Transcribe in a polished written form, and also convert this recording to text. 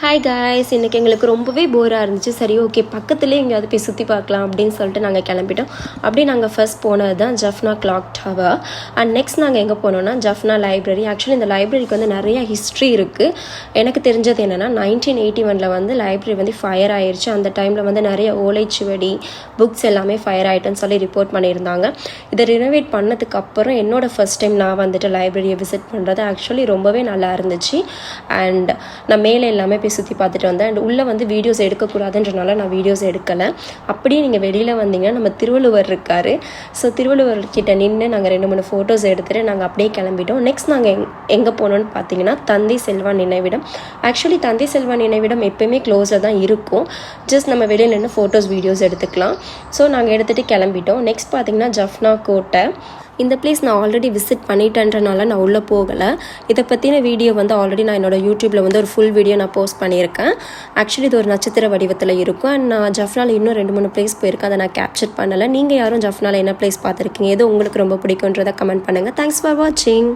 Hi guys, இன்றைக்கி எங்களுக்கு ரொம்பவே போராக இருந்துச்சு. சரி, ஓகே, பக்கத்துலேயே எங்கேயாவது போய் சுற்றி பார்க்கலாம் அப்படின்னு சொல்லிட்டு நாங்கள் கிளம்பிட்டோம். அப்படியே நாங்கள் ஃபர்ஸ்ட் போனது தான் Jaffna clock tower. And next நாங்கள் எங்கே போனோம்னா ஜஃப்னா லைப்ரரி. ஆக்சுவலி இந்த லைப்ரரிக்கு வந்து நிறைய ஹிஸ்ட்ரி இருக்குது. எனக்கு தெரிஞ்சது என்னென்னா 1981 வந்து லைப்ரரி வந்து ஃபயர் ஆயிடுச்சு. அந்த டைமில் வந்து நிறைய ஓலைச்சுவடி புக்ஸ் எல்லாமே ஃபயர் ஆகிட்டுன்னு சொல்லி ரிப்போர்ட் பண்ணியிருந்தாங்க. இதை ரினோவேட் பண்ணதுக்கு அப்புறம் என்னோடய ஃபர்ஸ்ட் டைம் நான் வந்துட்டு லைப்ரரியை விசிட் பண்ணுறது ஆக்சுவலி ரொம்பவே நல்லா இருந்துச்சு. அண்ட் நான் மேலே எல்லாமே சுற்றி பார்த்துட்டு வந்தேன். அண்ட் உள்ளே வந்து வீடியோஸ் எடுக்கக்கூடாதுன்றனால நான் வீடியோஸ் எடுக்கலை. அப்படியே நீங்கள் வெளியில் வந்தீங்கன்னா நம்ம திருவள்ளுவர் இருக்கார். ஸோ திருவள்ளுவர் கிட்ட நின்று நாங்கள் 2-3 ஃபோட்டோஸ் எடுத்துகிட்டு நாங்கள் அப்படியே கிளம்பிட்டோம். நெக்ஸ்ட் நாங்கள் எங்கே போனோன்னு பார்த்தீங்கன்னா தந்தை செல்வா நினைவிடம். ஆக்சுவலி தந்தை செல்வா நினைவிடம் எப்போயுமே க்ளோஸில் தான் இருக்கும். ஜஸ்ட் நம்ம வெளியில் நின்று ஃபோட்டோஸ் வீடியோஸ் எடுத்துக்கலாம். ஸோ நாங்கள் எடுத்துகிட்டு கிளம்பிட்டோம். நெக்ஸ்ட் பார்த்தீங்கன்னா ஜஃப்னா கோட்டை. இந்த பிளேஸ் நான் ஆல்ரெடி விசிட் பண்ணிட்டேன்றனால நான் உள்ளே போகலை. இதை பற்றின வீடியோ வந்து ஆல்ரெடி நான் என்னோடய யூடியூப்பில் வந்து ஒரு ஃபுல் வீடியோ நான் போஸ்ட் பண்ணியிருக்கேன். ஆக்சுவலி இது ஒரு நட்சத்திர வடிவத்தில் இருக்கும். அண்ட் நான் ஜஃப்னாவில் இன்னும் 2-3 பிளேஸ் போயிருக்கேன். அதை நான் கேப்சர் பண்ணலை. நீங்கள் யாரும் ஜஃப்னாவில் என்ன பிளேஸ் பார்த்துருக்கீங்க, எது உங்களுக்கு ரொம்ப பிடிக்குன்றதை கமெண்ட் பண்ணுங்கள். தேங்க்ஸ் ஃபார் வாட்சிங்.